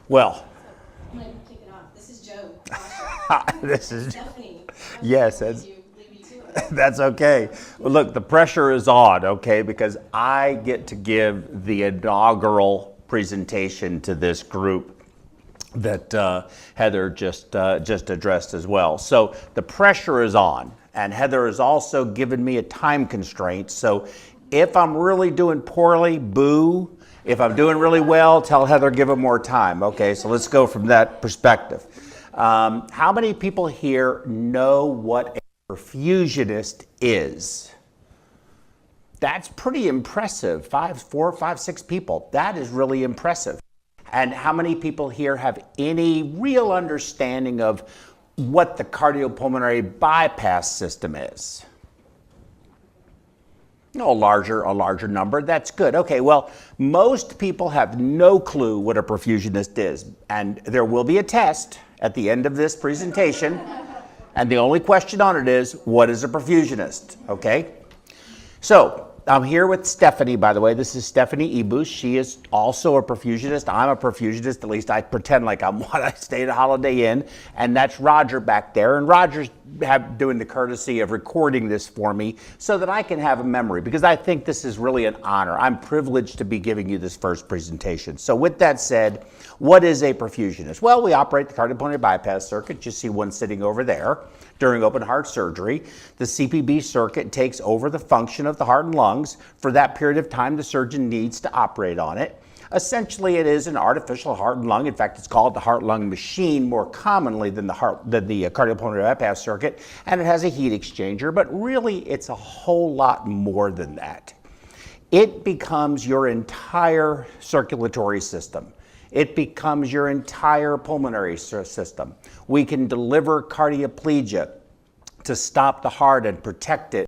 Well, I'm going to kick it off. This is Joe. Basha. this is Stephanie. yes, Leave you to it. that's okay. Well, look, the pressure is on, okay, because I get to give the inaugural presentation to this group that Heather just addressed as well. So the pressure is on, and Heather has also given me a time constraint. So if I'm really doing poorly, boo. If I'm doing really well, tell Heather, give her more time. Okay, so let's go from that perspective. How many people here know what a perfusionist is? That's pretty impressive. 4, 5, 6 people. That is really impressive. And how many people here have any real understanding of what the cardiopulmonary bypass system is? No, a larger number. That's good. Okay, well, most people have no clue what a perfusionist is. And there will be a test at the end of this presentation. And the only question on it is, what is a perfusionist? Okay? So, I'm here with Stephanie, by the way. This is Stephanie Ebus. She is also a perfusionist. I'm a perfusionist. At least I pretend like I'm one. I stay at a Holiday Inn. And that's Roger back there. And Roger's doing the courtesy of recording this for me so that I can have a memory, because I think this is really an honor. I'm privileged to be giving you this first presentation. So with that said, what is a perfusionist? Well, we operate the cardiopulmonary bypass circuit. You see one sitting over there. During open heart surgery, the CPB circuit takes over the function of the heart and lungs. For that period of time, the surgeon needs to operate on it. Essentially, it is an artificial heart and lung. In fact, it's called the heart-lung machine more commonly than the cardiopulmonary bypass circuit, and it has a heat exchanger, but really it's a whole lot more than that. It becomes your entire circulatory system. It becomes your entire pulmonary system. We can deliver cardioplegia to stop the heart and protect it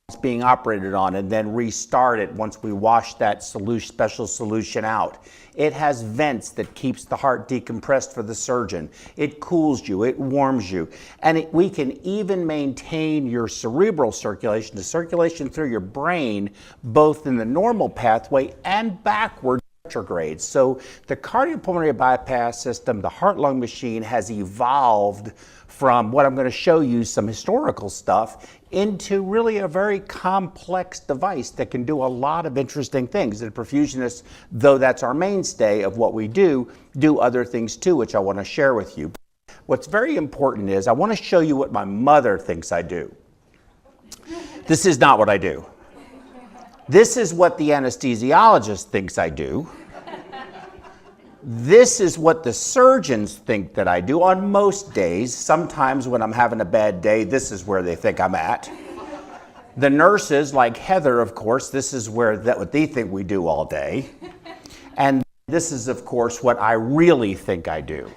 it's being operated on, and then restart it once we wash that special solution out. It has vents that keeps the heart decompressed for the surgeon. It cools you, it warms you, and we can even maintain your cerebral circulation, the circulation through your brain, both in the normal pathway and backward retrograde. So the cardiopulmonary bypass system, the heart-lung machine, has evolved from what I'm going to show you, some historical stuff, into really a very complex device that can do a lot of interesting things. And perfusionists, though that's our mainstay of what we do other things too, which I want to share with you. What's very important is I want to show you what my mother thinks I do. This is not what I do. This is what the anesthesiologist thinks I do. This is what the surgeons think that I do on most days. Sometimes when I'm having a bad day, this is where they think I'm at. The nurses, like Heather, of course, this is what they think we do all day. And this is, of course, what I really think I do.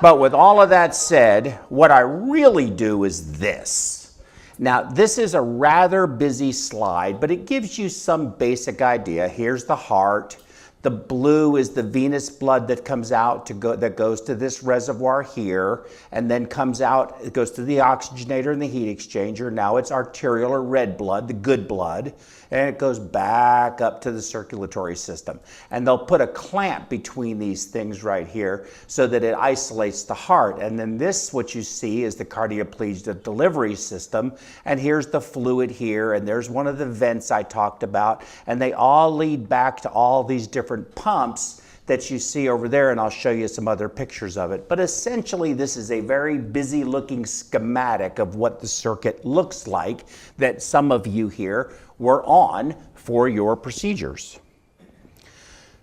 But with all of that said, what I really do is this. Now, this is a rather busy slide, but it gives you some basic idea. Here's the heart. The blue is the venous blood that comes out that goes to this reservoir here, and then comes out, it goes to the oxygenator and the heat exchanger. Now it's arterial or red blood, the good blood, and it goes back up to the circulatory system. And they'll put a clamp between these things right here so that it isolates the heart. And then this, what you see, is the cardioplegia delivery system. And here's the fluid here, and there's one of the vents I talked about, and they all lead back to all these different pumps that you see over there, and I'll show you some other pictures of it. But essentially, this is a very busy looking schematic of what the circuit looks like that some of you here were on for your procedures.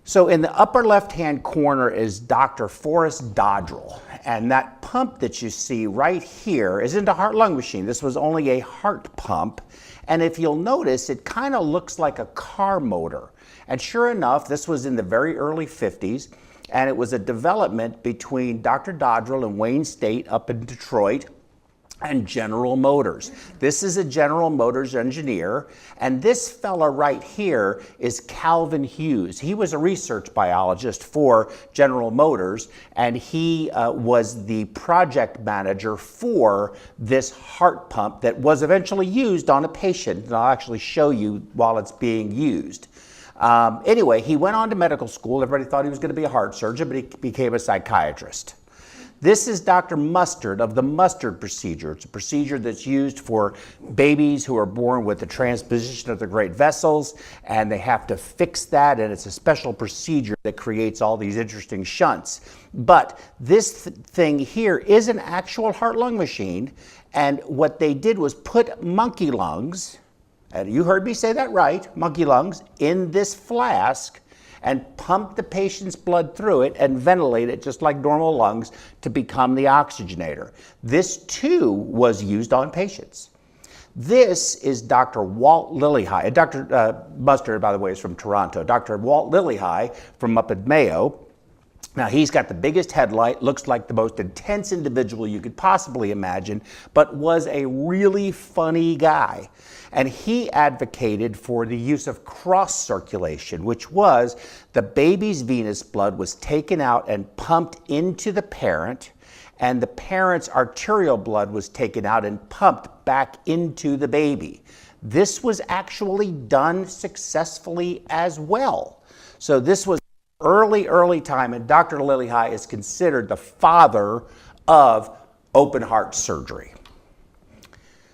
So in the upper left-hand corner is Dr. Forrest Dodrell, and that pump that you see right here isn't a heart-lung machine. This was only a heart pump, and if you'll notice, it kind of looks like a car motor. And sure enough, this was in the very early 50s, and it was a development between Dr. Dodrell and Wayne State up in Detroit and General Motors. This is a General Motors engineer, and this fella right here is Calvin Hughes. He was a research biologist for General Motors, and he was the project manager for this heart pump that was eventually used on a patient, and I'll actually show you while it's being used. Anyway, he went on to medical school. Everybody thought he was going to be a heart surgeon, but he became a psychiatrist. This is Dr. Mustard of the Mustard procedure. It's a procedure that's used for babies who are born with the transposition of the great vessels, and they have to fix that, and it's a special procedure that creates all these interesting shunts. But this thing here is an actual heart-lung machine, and what they did was put monkey lungs, and you heard me say that right, monkey lungs, in this flask, and pump the patient's blood through it and ventilate it just like normal lungs to become the oxygenator. This too was used on patients. This is Dr. Walt Lillihei. Dr. Mustard, by the way, is from Toronto. Dr. Walt Lillihei from up at Mayo. Now, he's got the biggest headlight, looks like the most intense individual you could possibly imagine, but was a really funny guy. And he advocated for the use of cross circulation, which was the baby's venous blood was taken out and pumped into the parent, and the parent's arterial blood was taken out and pumped back into the baby. This was actually done successfully as well. So this was early time, and Dr. Lillihei is considered the father of open heart surgery.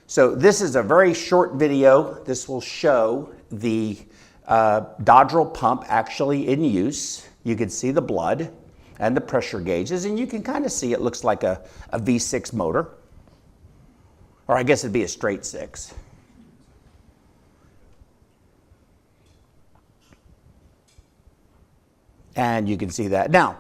So this is a very short video. This will show the Dodrel pump actually in use. You can see the blood and the pressure gauges, and you can kind of see it looks like a V6 motor, or I guess it'd be a straight 6. And you can see that. Now,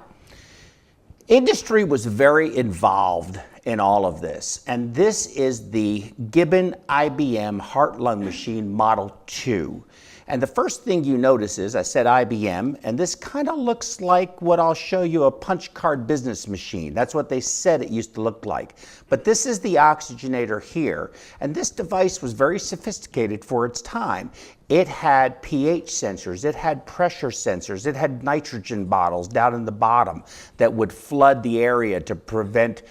industry was very involved in all of this. And this is the Gibbon IBM heart-lung machine Model 2. And the first thing you notice is, I said IBM, and this kind of looks like what I'll show you, a punch card business machine. That's what they said it used to look like. But this is the oxygenator here. And this device was very sophisticated for its time. It had pH sensors, it had pressure sensors, it had nitrogen bottles down in the bottom that would flood the area to prevent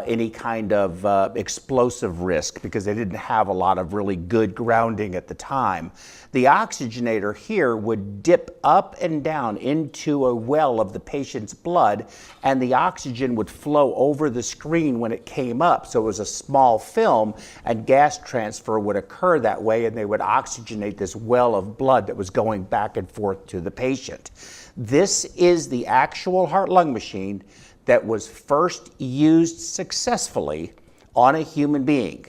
any kind of explosive risk, because they didn't have a lot of really good grounding at the time. The oxygenator here would dip up and down into a well of the patient's blood, and the oxygen would flow over the screen when it came up. So it was a small film, and gas transfer would occur that way, and they would oxygenate this well of blood that was going back and forth to the patient. This is the actual heart-lung machine that was first used successfully on a human being.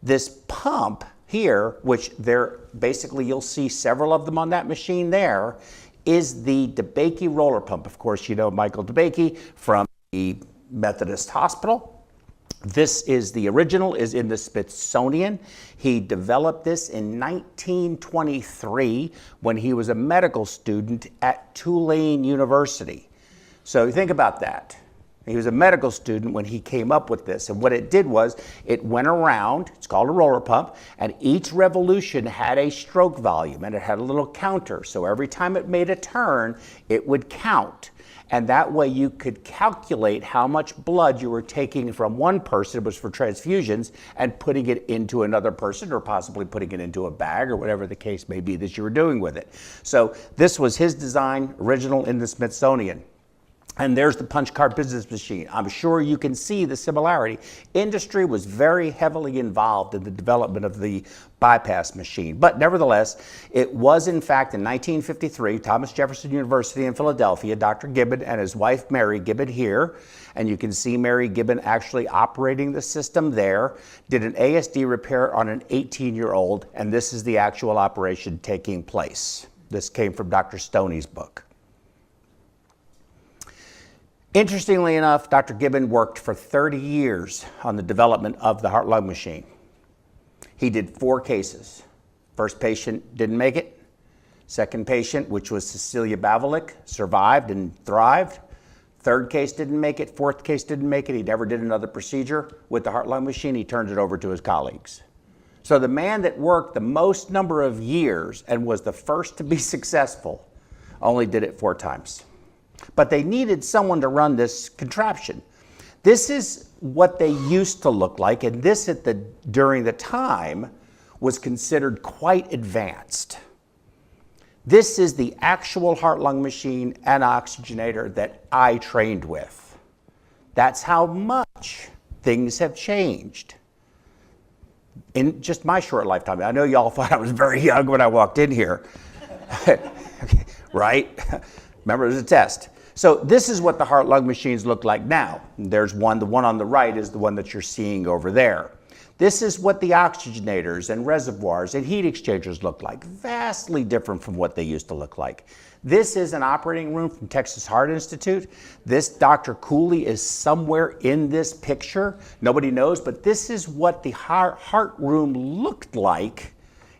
This pump here, which basically you'll see several of them on that machine there, is the DeBakey roller pump. Of course, you know Michael DeBakey from the Methodist Hospital. This is the original, is in the Smithsonian. He developed this in 1923 when he was a medical student at Tulane University. So think about that. He was a medical student when he came up with this. And what it did was it went around, it's called a roller pump, and each revolution had a stroke volume, and it had a little counter. So every time it made a turn, it would count. And that way you could calculate how much blood you were taking from one person, it was for transfusions, and putting it into another person, or possibly putting it into a bag, or whatever the case may be that you were doing with it. So this was his design, original in the Smithsonian. And there's the punch card business machine. I'm sure you can see the similarity. Industry was very heavily involved in the development of the bypass machine. But nevertheless, it was in fact in 1953, Thomas Jefferson University in Philadelphia, Dr. Gibbon and his wife Mary Gibbon here, and you can see Mary Gibbon actually operating the system there, did an ASD repair on an 18-year-old, and this is the actual operation taking place. This came from Dr. Stoney's book. Interestingly enough, Dr. Gibbon worked for 30 years on the development of the heart-lung machine. He did 4 cases. First patient didn't make it. Second patient, which was Cecilia Bavalik, survived and thrived. Third case didn't make it. Fourth case didn't make it. He never did another procedure with the heart-lung machine. He turned it over to his colleagues. So the man that worked the most number of years and was the first to be successful only did it 4 times. But they needed someone to run this contraption. This is what they used to look like, and this during the time was considered quite advanced. This is the actual heart-lung machine and oxygenator that I trained with. That's how much things have changed in just my short lifetime. I know y'all thought I was very young when I walked in here, right? Remember, it was a test. So this is what the heart-lung machines look like now. There's one, the one on the right is the one that you're seeing over there. This is what the oxygenators and reservoirs and heat exchangers look like, vastly different from what they used to look like. This is an operating room from Texas Heart Institute. This Dr. Cooley is somewhere in this picture. Nobody knows, but this is what the heart room looked like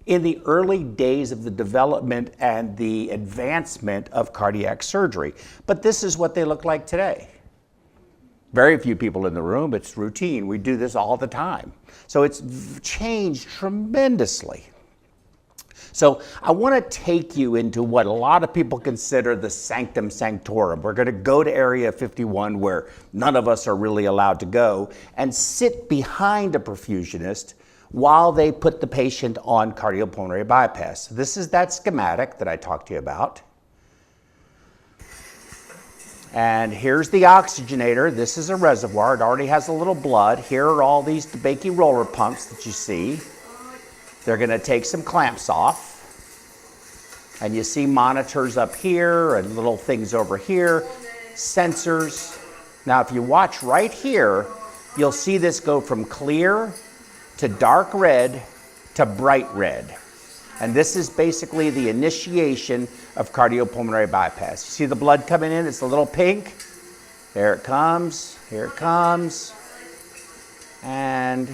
in the early days of the development and the advancement of cardiac surgery. But this is what they look like today. Very few people in the room, it's routine. We do this all the time. So it's changed tremendously. So I want to take you into what a lot of people consider the sanctum sanctorum. We're going to go to Area 51 where none of us are really allowed to go and sit behind a perfusionist while they put the patient on cardiopulmonary bypass. This is that schematic that I talked to you about. And here's the oxygenator. This is a reservoir. It already has a little blood. Here are all these DeBakey roller pumps that you see. They're going to take some clamps off. And you see monitors up here and little things over here, sensors. Now, if you watch right here, you'll see this go from clear to dark red to bright red. And this is basically the initiation of cardiopulmonary bypass. You see the blood coming in? It's a little pink. There it comes. Here it comes. And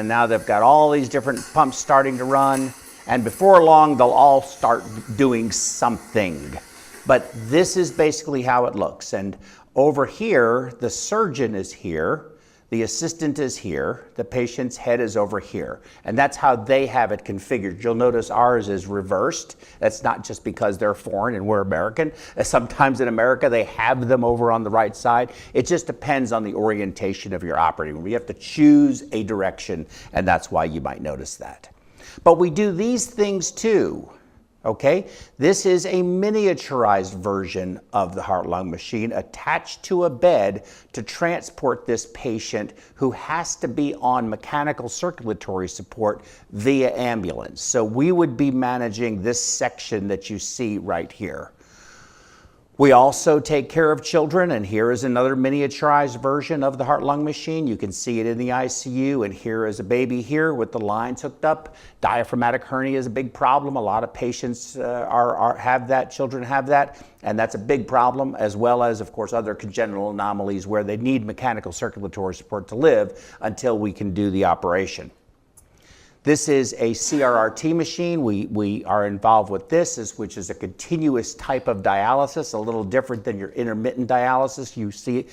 now they've got all these different pumps starting to run. And before long, they'll all start doing something. But this is basically how it looks. And over here, the surgeon is here, the assistant is here, the patient's head is over here. And that's how they have it configured. You'll notice ours is reversed. That's not just because they're foreign and we're American. Sometimes in America, they have them over on the right side. It just depends on the orientation of your operating room. You have to choose a direction, and that's why you might notice that. But we do these things too. Okay, this is a miniaturized version of the heart-lung machine attached to a bed to transport this patient who has to be on mechanical circulatory support via ambulance. So we would be managing this section that you see right here. We also take care of children, and here is another miniaturized version of the heart-lung machine. You can see it in the ICU, and here is a baby here with the lines hooked up. Diaphragmatic hernia is a big problem. A lot of patients have that, children have that, and that's a big problem, as well as, of course, other congenital anomalies where they need mechanical circulatory support to live until we can do the operation. This is a CRRT machine. We are involved with this, which is a continuous type of dialysis, a little different than your intermittent dialysis you see,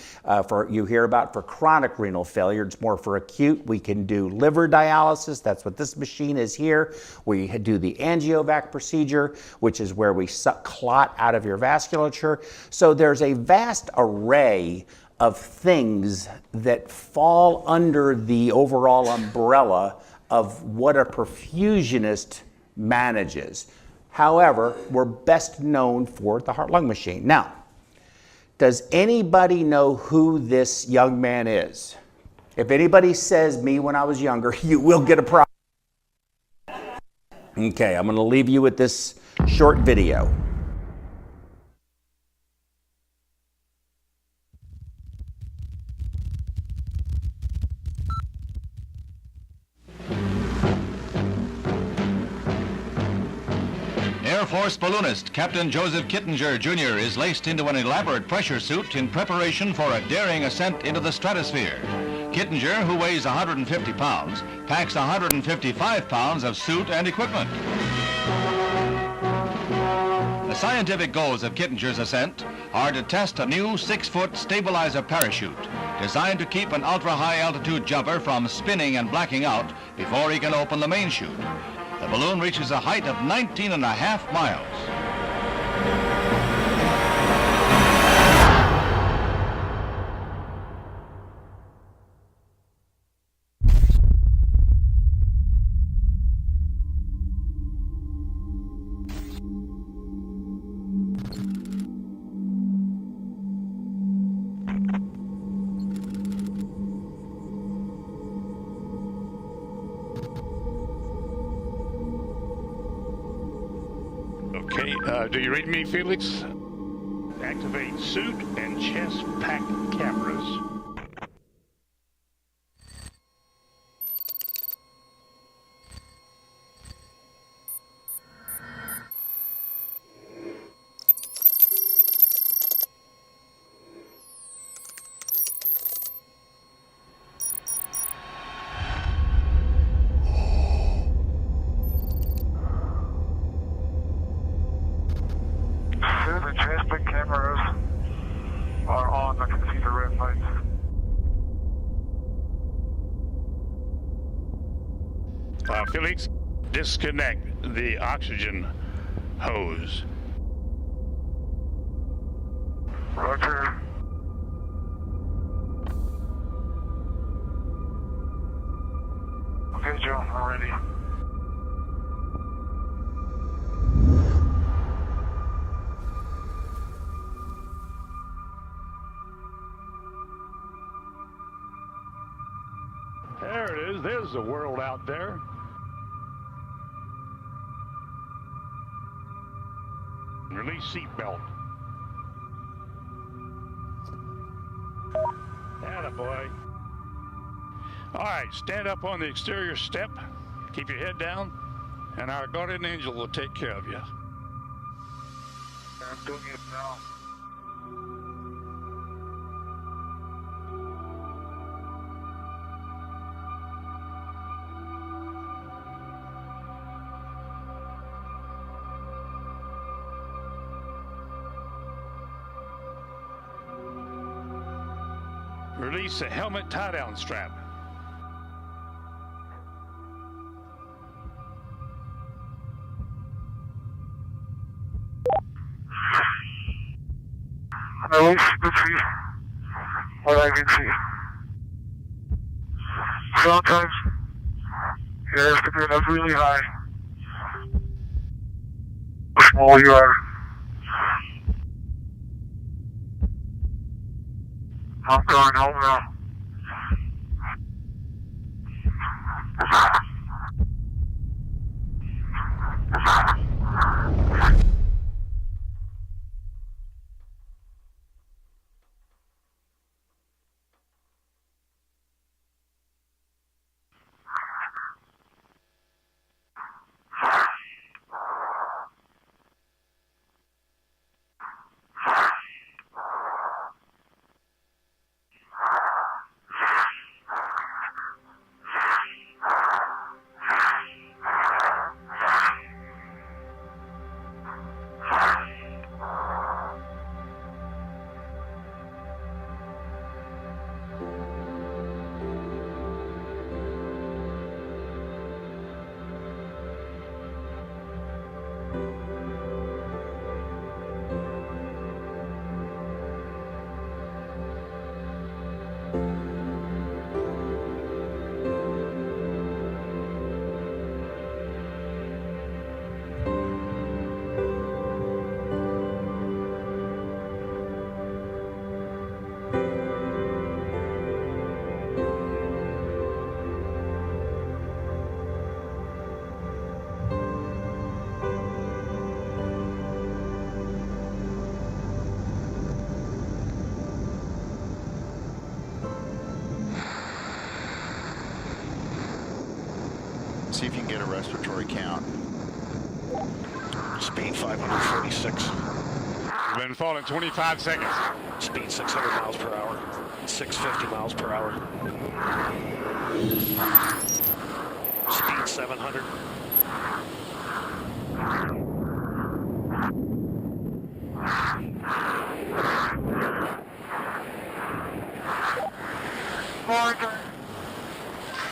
you hear about for chronic renal failure. It's more for acute. We can do liver dialysis. That's what this machine is here. We do the angiovac procedure, which is where we suck clot out of your vasculature. So there's a vast array of things that fall under the overall umbrella of what a perfusionist manages. However, we're best known for the heart-lung machine. Now, does anybody know who this young man is? If anybody says me when I was younger, you will get a prize. Okay, I'm going to leave you with this short video. Air Force balloonist Captain Joseph Kittinger, Jr. is laced into an elaborate pressure suit in preparation for a daring ascent into the stratosphere. Kittinger, who weighs 150 pounds, packs 155 pounds of suit and equipment. The scientific goals of Kittinger's ascent are to test a new 6-foot stabilizer parachute designed to keep an ultra-high altitude jumper from spinning and blacking out before he can open the main chute. The balloon reaches a height of 19.5 miles. Okay, do you read me, Felix? Activate suit and chest pack cameras. The transport cameras are on. I can see the red lights. Felix, disconnect the oxygen hose. Roger. Okay, Joe, I'm ready. There it is. There's the world out there. Release seatbelt. Attaboy. All right, stand up on the exterior step. Keep your head down, and our guardian angel will take care of you. I'm doing it now. Release the helmet tie-down strap. Release the tree. What I can see. Sometimes you have to get up really high. The smaller you are. I'm going home now. See if you can get a respiratory count. Speed 546. You've been falling 25 seconds. Speed 600 miles per hour. 650 miles per hour. Speed 700.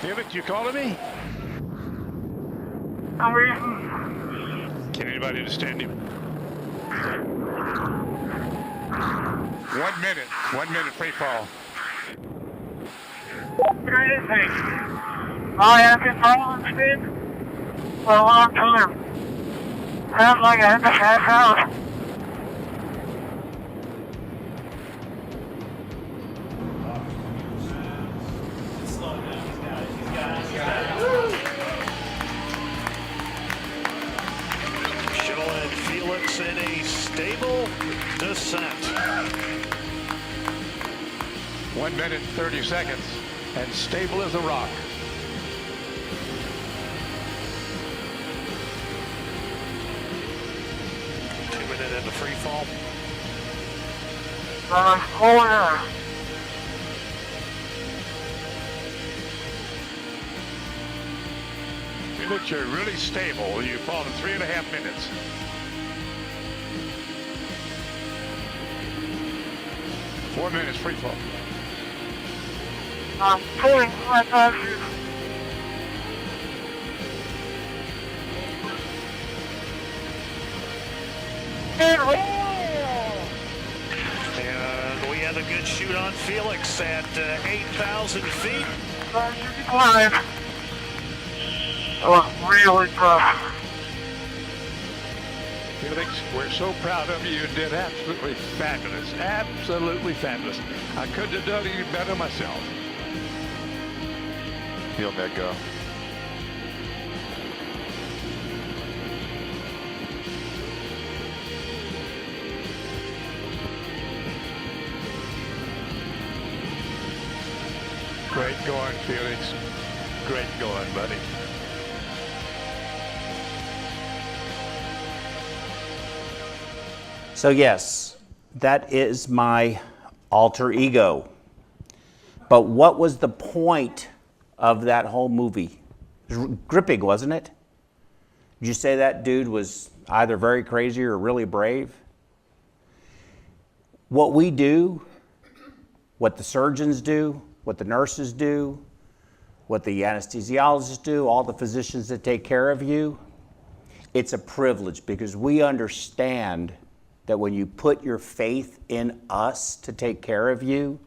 Felix, you calling me? Can anybody understand you? 1 minute. 1 minute free fall. I have been following speed for a long time. Sounds like I had to pass out. Feel stable descent. 1 minute and 30 seconds, and stable as a rock. Minute into free fall. Corner. If you look, you're really stable. You fall in 3.5 minutes. Four minutes free fall. I'm pulling my parachute. And we had a good shoot on Felix at 8,000 feet. parachute climb. That was really tough. Felix, we're so proud of you. You did absolutely fabulous. Absolutely fabulous. I couldn't have done any better myself. Heel net go. Great going, Felix. Great going, buddy. So yes, that is my alter ego. But what was the point of that whole movie? It was gripping, wasn't it? Did you say that dude was either very crazy or really brave? What we do, what the surgeons do, what the nurses do, what the anesthesiologists do, all the physicians that take care of you, it's a privilege because we understand that when you put your faith in us to take care of you,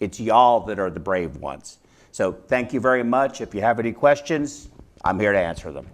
it's y'all that are the brave ones. So thank you very much. If you have any questions, I'm here to answer them.